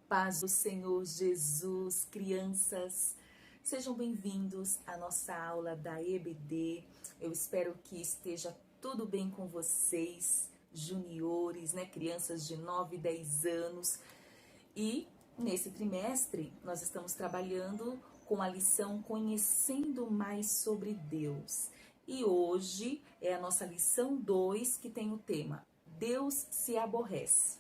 Paz do Senhor Jesus, crianças, sejam bem-vindos à nossa aula da EBD. Eu espero que esteja tudo bem com vocês, juniores, né, crianças de 9 e 10 anos. E nesse trimestre nós estamos trabalhando com a lição Conhecendo Mais sobre Deus. E hoje é a nossa lição 2, que tem o tema Deus se aborrece.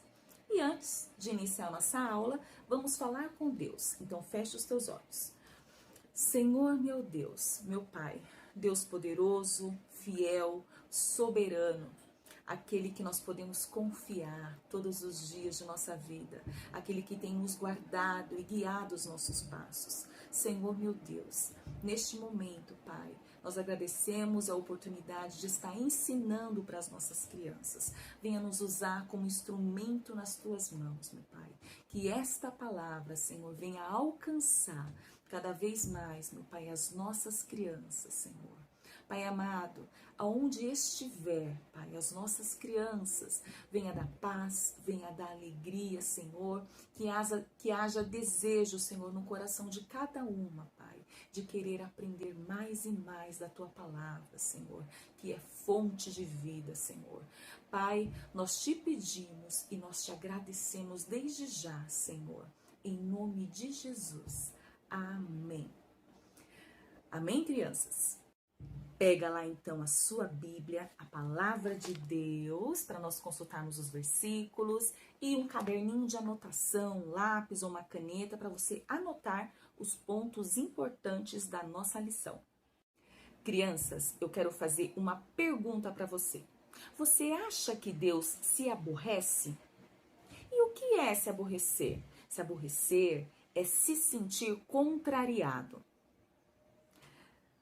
E antes de iniciar nossa aula, vamos falar com Deus. Então, feche os teus olhos. Senhor, meu Deus, meu Pai, Deus poderoso, fiel, soberano, aquele que nós podemos confiar todos os dias de nossa vida, aquele que tem nos guardado e guiado os nossos passos. Senhor, meu Deus, neste momento, Pai, nós agradecemos a oportunidade de estar ensinando para as nossas crianças. Venha nos usar como instrumento nas tuas mãos, meu Pai. Que esta palavra, Senhor, venha alcançar cada vez mais, meu Pai, as nossas crianças, Senhor. Pai amado, aonde estiver, Pai, as nossas crianças, venha dar paz, venha dar alegria, Senhor, que haja desejo, Senhor, no coração de cada uma, Pai, de querer aprender mais e mais da Tua palavra, Senhor, que é fonte de vida, Senhor. Pai, nós te pedimos e nós te agradecemos desde já, Senhor, em nome de Jesus. Amém. Amém, crianças? Pega lá então a sua Bíblia, a palavra de Deus, para nós consultarmos os versículos, e um caderninho de anotação, um lápis ou uma caneta para você anotar os pontos importantes da nossa lição. Crianças, eu quero fazer uma pergunta para você. Você acha que Deus se aborrece? E o que é se aborrecer? Se aborrecer é se sentir contrariado.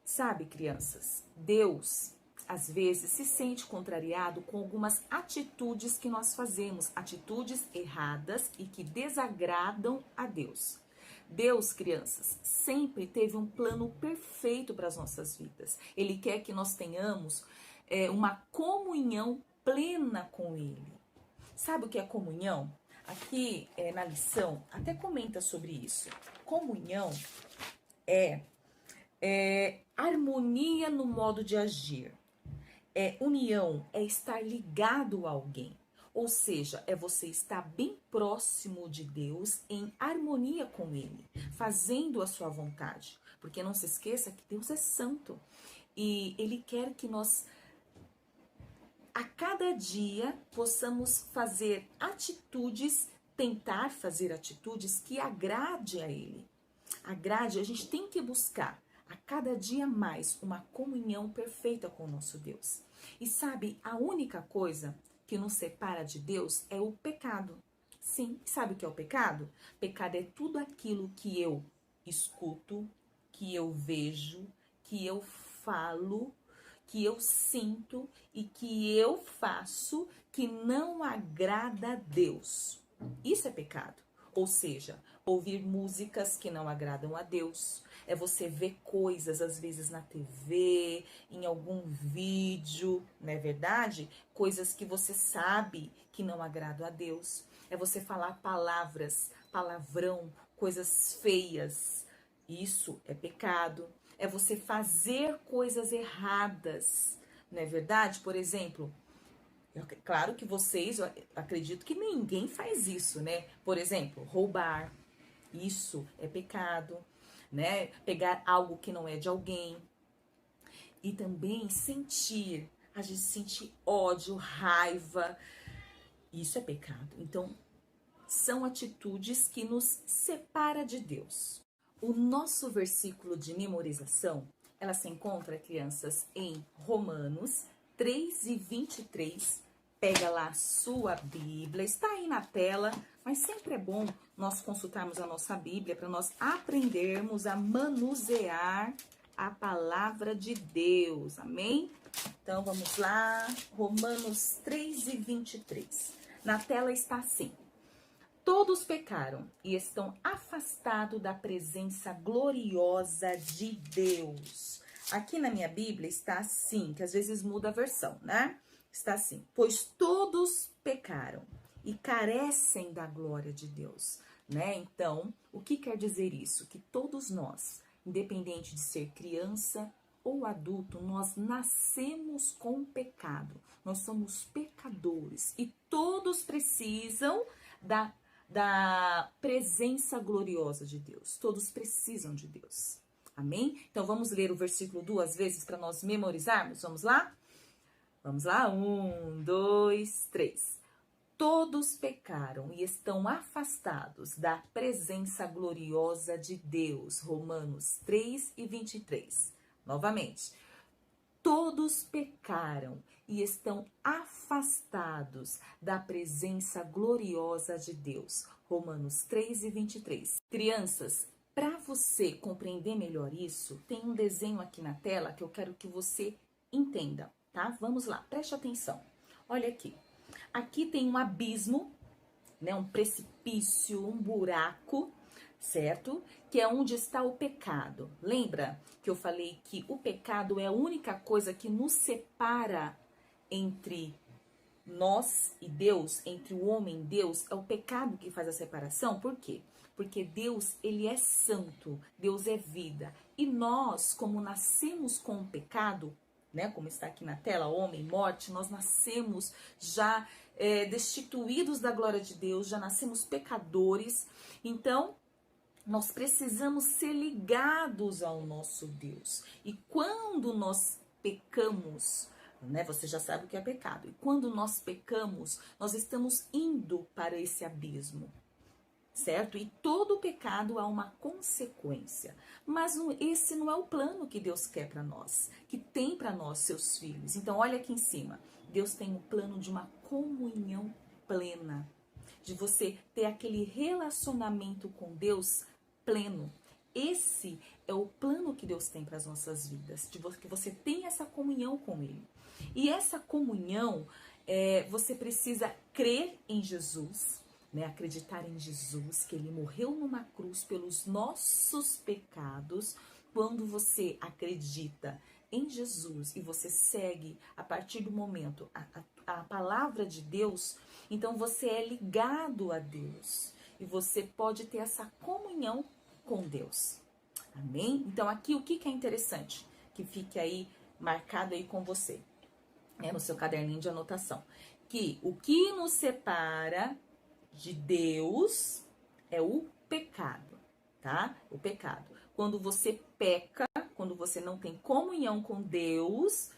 Sabe, crianças, Deus, às vezes, se sente contrariado com algumas atitudes que nós fazemos, atitudes erradas e que desagradam a Deus. Deus, crianças, sempre teve um plano perfeito para as nossas vidas. Ele quer que nós tenhamos uma comunhão plena com Ele. Sabe o que é comunhão? Aqui na lição, até comenta sobre isso. Comunhão é harmonia no modo de agir. União é estar ligado a alguém. Ou seja, é você estar bem próximo de Deus, em harmonia com Ele, fazendo a sua vontade. Porque não se esqueça que Deus é santo. E Ele quer que nós, a cada dia, possamos fazer atitudes, tentar fazer atitudes que agrade a Ele. Agrade, a gente tem que buscar a cada dia mais uma comunhão perfeita com o nosso Deus. E sabe, a única coisa que nos separa de Deus é o pecado. Sim, sabe o que é o pecado? Pecado é tudo aquilo que eu escuto, que eu vejo, que eu falo, que eu sinto e que eu faço que não agrada a Deus. Isso é pecado. Ou seja, ouvir músicas que não agradam a Deus. É você ver coisas, às vezes na TV, em algum vídeo, não é verdade? Coisas que você sabe que não agradam a Deus. É você falar palavras, palavrão, coisas feias. Isso é pecado. É você fazer coisas erradas, não é verdade? Por exemplo, claro que vocês, eu acredito que ninguém faz isso, né? Por exemplo, roubar, isso é pecado, né? Pegar algo que não é de alguém. E também sentir, a gente sentir ódio, raiva, isso é pecado. Então, são atitudes que nos separam de Deus. O nosso versículo de memorização, ela se encontra, crianças, em Romanos 3:23, pega lá a sua Bíblia, está aí na tela, mas sempre é bom nós consultarmos a nossa Bíblia para nós aprendermos a manusear a palavra de Deus, amém? Então vamos lá, Romanos 3:23. Na tela está assim: todos pecaram e estão afastados da presença gloriosa de Deus. Aqui na minha Bíblia está assim, que às vezes muda a versão, né? Está assim: pois todos pecaram e carecem da glória de Deus, né? Então, o que quer dizer isso? Que todos nós, independente de ser criança ou adulto, nós nascemos com pecado. Nós somos pecadores e todos precisam da presença gloriosa de Deus. Todos precisam de Deus. Amém? Então vamos ler o versículo 2 vezes para nós memorizarmos. Vamos lá? Vamos lá? 1, 2, 3. Todos pecaram e estão afastados da presença gloriosa de Deus. Romanos 3:23. Novamente. Todos pecaram e estão afastados da presença gloriosa de Deus. Romanos 3:23. Crianças, para você compreender melhor isso, tem um desenho aqui na tela que eu quero que você entenda, tá? Vamos lá, preste atenção. Olha aqui. Aqui tem um abismo, né? Um precipício, um buraco, certo? Que é onde está o pecado. Lembra que eu falei que o pecado é a única coisa que nos separa entre nós e Deus, entre o homem e Deus? É o pecado que faz a separação. Por quê? Porque Deus, ele é santo, Deus é vida. E nós, como nascemos com o pecado, né? Como está aqui na tela, homem, morte, nós nascemos já destituídos da glória de Deus, já nascemos pecadores. Então, nós precisamos ser ligados ao nosso Deus. E quando nós pecamos, né, você já sabe o que é pecado. E quando nós pecamos, nós estamos indo para esse abismo, certo? E todo pecado há uma consequência. Mas esse não é o plano que Deus quer para nós, que tem para nós, seus filhos. Então, olha aqui em cima. Deus tem um plano de uma comunhão plena, de você ter aquele relacionamento com Deus pleno. Esse é o plano que Deus tem para as nossas vidas, de que você tenha essa comunhão com Ele. E essa comunhão, você precisa crer em Jesus, né? Acreditar em Jesus, que Ele morreu numa cruz pelos nossos pecados. Quando você acredita em Jesus e você segue a partir do momento a palavra de Deus, então você é ligado a Deus e você pode ter essa comunhão com Deus. Amém? Então aqui o que é interessante? Que fique aí marcado aí com você, né, no seu caderninho de anotação. Que o que nos separa de Deus é o pecado, tá? O pecado. Quando você peca, quando você não tem comunhão com Deus,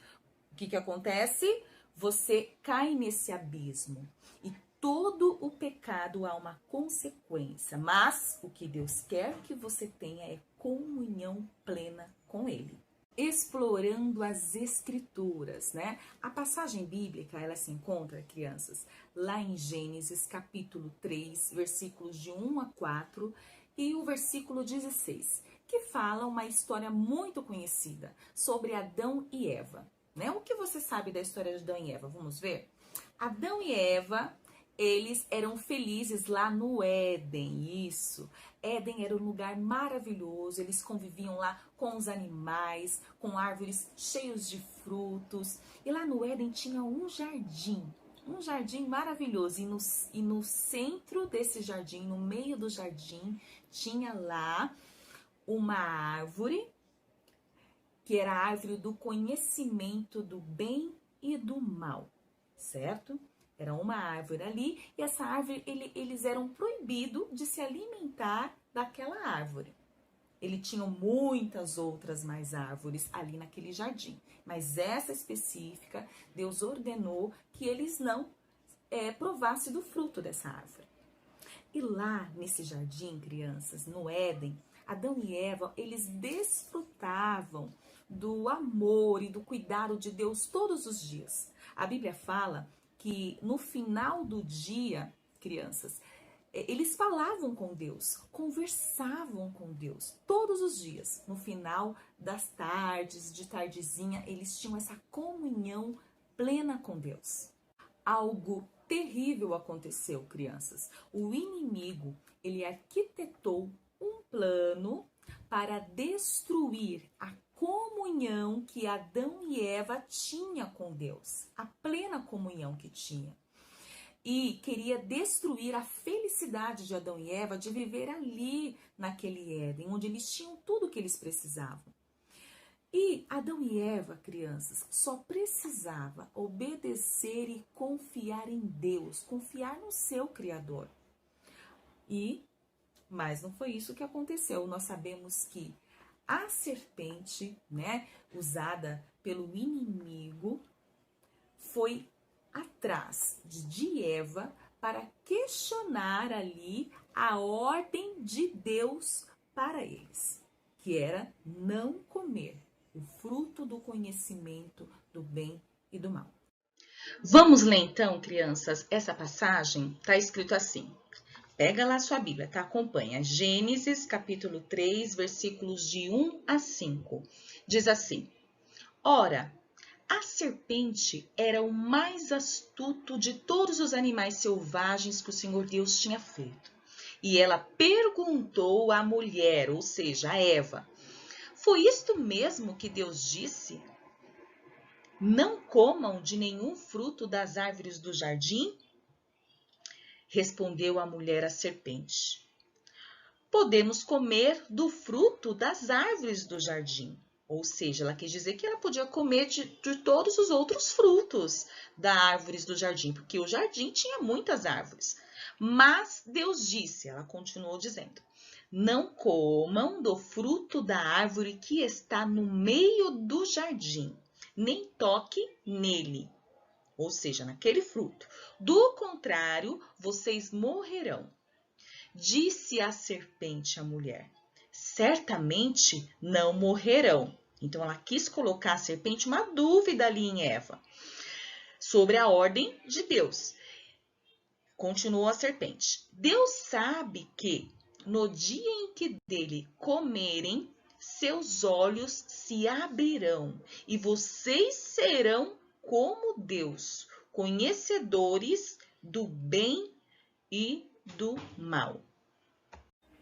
o que acontece? Você cai nesse abismo. E todo o pecado há uma consequência. Mas o que Deus quer que você tenha é comunhão plena com Ele. Explorando as Escrituras, né? A passagem bíblica, ela se encontra, crianças, lá em Gênesis, capítulo 3, versículos de 1 a 4 e o versículo 16, que fala uma história muito conhecida sobre Adão e Eva, né? O que você sabe da história de Adão e Eva? Vamos ver? Adão e Eva, eles eram felizes lá no Éden, isso. Éden era um lugar maravilhoso, eles conviviam lá com os animais, com árvores cheios de frutos. E lá no Éden tinha um jardim maravilhoso. E no centro desse jardim, no meio do jardim, tinha lá uma árvore, que era a árvore do conhecimento do bem e do mal, certo? Era uma árvore ali, e essa árvore, eles eram proibidos de se alimentar daquela árvore. Ele tinha muitas outras mais árvores ali naquele jardim, mas essa específica, Deus ordenou que eles não provassem do fruto dessa árvore. E lá nesse jardim, crianças, no Éden, Adão e Eva, eles desfrutavam do amor e do cuidado de Deus todos os dias. A Bíblia fala que no final do dia, crianças, eles falavam com Deus, conversavam com Deus todos os dias. No final das tardes, de tardezinha, eles tinham essa comunhão plena com Deus. Algo terrível aconteceu, crianças. O inimigo, ele arquitetou um plano para destruir a comunhão que Adão e Eva tinham com Deus, a plena comunhão que tinha. E queria destruir a felicidade de Adão e Eva de viver ali naquele Éden, onde eles tinham tudo o que eles precisavam. E Adão e Eva, crianças, só precisava obedecer e confiar em Deus, confiar no seu Criador. Mas não foi isso que aconteceu. Nós sabemos que a serpente, usada pelo inimigo, foi atrás de Eva para questionar ali a ordem de Deus para eles, que era não comer o fruto do conhecimento do bem e do mal. Vamos ler então, crianças, essa passagem? Está escrito assim. Pega lá a sua Bíblia, tá? Acompanha. Gênesis, capítulo 3, versículos de 1 a 5. Diz assim: Ora, a serpente era o mais astuto de todos os animais selvagens que o Senhor Deus tinha feito. E ela perguntou à mulher, ou seja, a Eva: Foi isto mesmo que Deus disse? Não comam de nenhum fruto das árvores do jardim? Respondeu a mulher à serpente: Podemos comer do fruto das árvores do jardim. Ou seja, ela quis dizer que ela podia comer de todos os outros frutos das árvores do jardim, porque o jardim tinha muitas árvores. Mas Deus disse, ela continuou dizendo, não comam do fruto da árvore que está no meio do jardim, nem toque nele, ou seja, naquele fruto. Do contrário, vocês morrerão. Disse a serpente à mulher, certamente não morrerão. Então, ela quis colocar a serpente uma dúvida ali em Eva, sobre a ordem de Deus. Continuou a serpente. Deus sabe que, no dia em que dele comerem, seus olhos se abrirão e vocês serão como Deus, conhecedores do bem e do mal.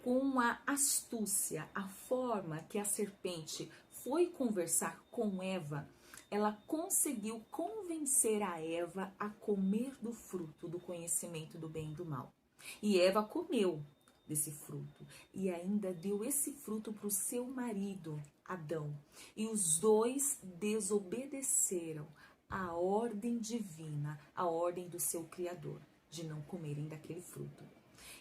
Com a astúcia, a forma que a serpente foi conversar com Eva, ela conseguiu convencer a Eva a comer do fruto do conhecimento do bem e do mal. E Eva comeu desse fruto e ainda deu esse fruto para o seu marido, Adão. E os dois desobedeceram à ordem divina, à ordem do seu Criador, de não comerem daquele fruto.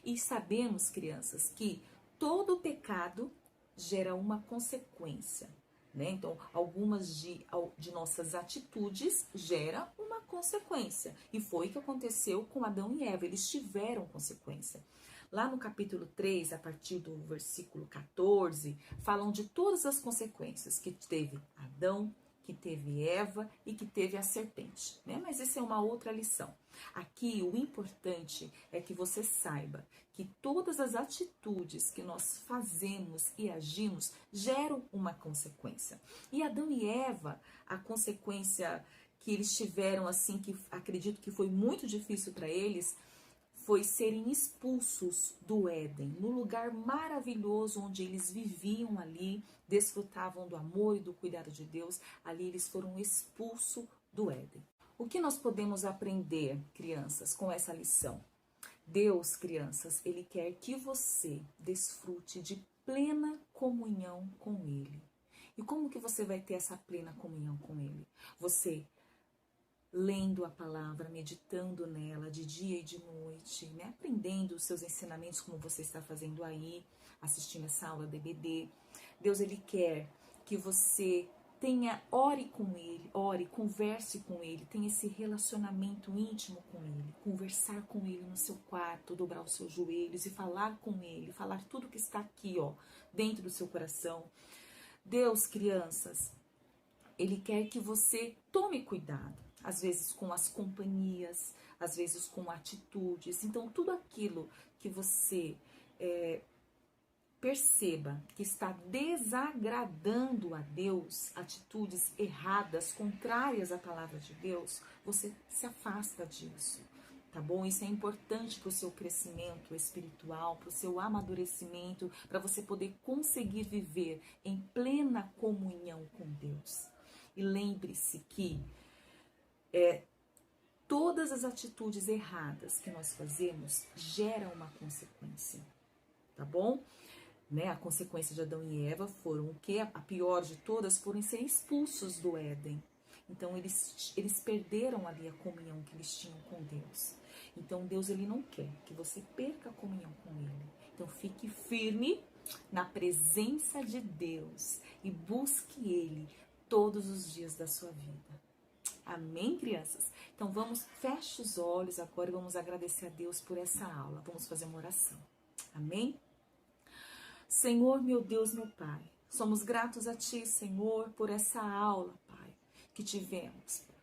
E sabemos, crianças, que todo pecado gera uma consequência, né? Então, algumas de nossas atitudes geram uma consequência. E foi o que aconteceu com Adão e Eva, eles tiveram consequência. Lá no capítulo 3, a partir do versículo 14, falam de todas as consequências que teve Adão, que teve Eva e que teve a serpente, né? Mas essa é uma outra lição. Aqui, o importante é que você saiba que todas as atitudes que nós fazemos e agimos geram uma consequência. E Adão e Eva, a consequência que eles tiveram, assim, que acredito que foi muito difícil para eles, foi serem expulsos do Éden, no lugar maravilhoso onde eles viviam ali, desfrutavam do amor e do cuidado de Deus, ali eles foram expulsos do Éden. O que nós podemos aprender, crianças, com essa lição? Deus, crianças, Ele quer que você desfrute de plena comunhão com Ele. E como que você vai ter essa plena comunhão com Ele? Você lendo a palavra, meditando nela de dia e de noite, né? Aprendendo os seus ensinamentos como você está fazendo aí, assistindo essa aula da EBD. Deus, Ele quer que você ore com Ele, converse com Ele, tenha esse relacionamento íntimo com Ele, conversar com Ele no seu quarto, dobrar os seus joelhos e falar com Ele, falar tudo que está aqui, dentro do seu coração. Deus, crianças, Ele quer que você tome cuidado. às vezes com as companhias, às vezes com atitudes. Então, tudo aquilo que você perceba que está desagradando a Deus, atitudes erradas, contrárias à palavra de Deus, você se afasta disso, tá bom? Isso é importante para o seu crescimento espiritual, para o seu amadurecimento, para você poder conseguir viver em plena comunhão com Deus. E lembre-se que todas as atitudes erradas que nós fazemos geram uma consequência, tá bom? A consequência de Adão e Eva foram o que? A pior de todas foram ser expulsos do Éden. Então eles perderam ali a comunhão que eles tinham com Deus. Então Deus ele não quer que você perca a comunhão com Ele. Então fique firme na presença de Deus e busque Ele todos os dias da sua vida. Amém, crianças? Então feche os olhos agora e vamos agradecer a Deus por essa aula. Vamos fazer uma oração. Amém? Senhor, meu Deus, meu Pai, somos gratos a Ti, Senhor, por essa aula, Pai, que tivemos, Pai.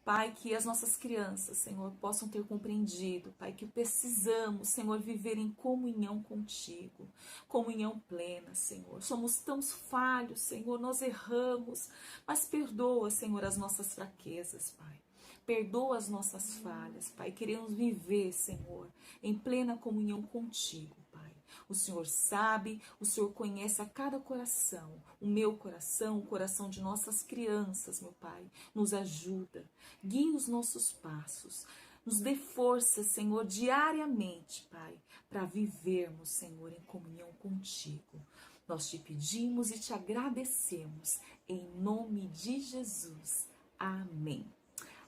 Pai, que as nossas crianças, Senhor, possam ter compreendido, Pai, que precisamos, Senhor, viver em comunhão contigo, comunhão plena, Senhor. Somos tão falhos, Senhor, nós erramos, mas perdoa, Senhor, as nossas fraquezas, Pai. Perdoa as nossas falhas, Pai. Queremos viver, Senhor, em plena comunhão contigo, Pai. O Senhor sabe, o Senhor conhece a cada coração, o meu coração, o coração de nossas crianças, meu Pai. Nos ajuda, guia os nossos passos, nos dê força, Senhor, diariamente, Pai, para vivermos, Senhor, em comunhão contigo. Nós te pedimos e te agradecemos, em nome de Jesus. Amém.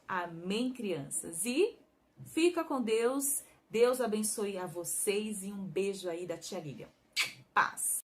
Amém, crianças. E fica com Deus. Deus abençoe a vocês e um beijo aí da tia Lilian. Paz!